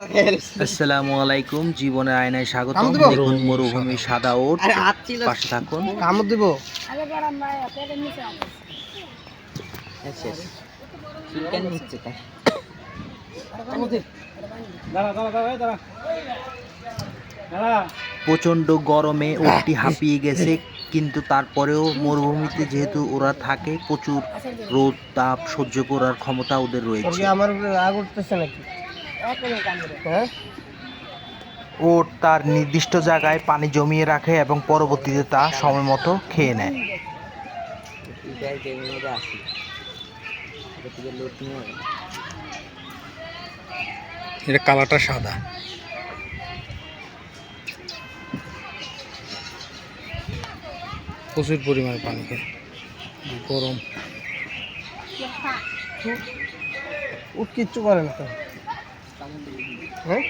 আসসালামু আলাইকুম, জীবনের আয়নায় স্বাগতম। দেখুন মরুভূমি সাদা ওট, পাশে থাকুন। কামড় দিব। প্রচন্ড গরমে ওটটি হাঁপিয়ে গেছে, কিন্তু তারপরেও মরুভূমিতে যেহেতু ওরা থাকে, প্রচুর রোদ তাপ সহ্য করার ক্ষমতা ওদের রয়েছে। আমার উপরে রাগ উঠতেছে নাকি? হ্যাঁ, ওট তার নির্দিষ্ট জায়গায় পানি জমিয়ে রাখে এবং পরবর্তীতে তা সময় মতো খেয়ে নেয়। এটা কালারটা সাদা, প্রচুর পরিমাণে পানি খায়, গরম। উঠ কিচ্ছু করে না তো। হ্যাঁ,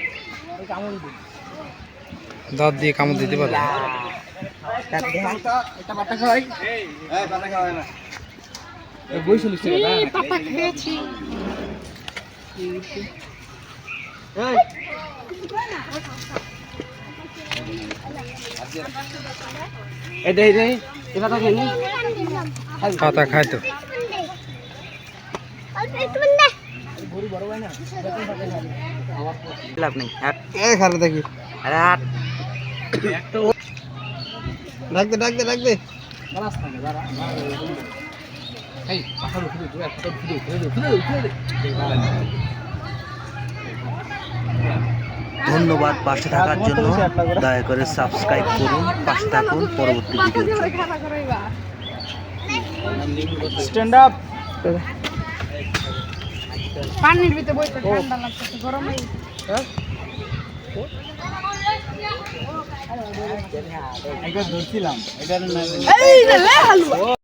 দাঁত দিয়ে কামড় দিতে পারে। পাতা খায় তো। লাভ নেই, খারাপ দেখি। ডাক দে। ধন্যবাদ পাশে থাকার জন্য। দয়া করে সাবস্ক্রাইব করুন, পাশে থাকুন পরবর্তী ভিডিও। Stand up. পানির ভিতরে বইতে ঠান্ডা লাগতেছে, গরমে। এটা ধরছিলাম, এটা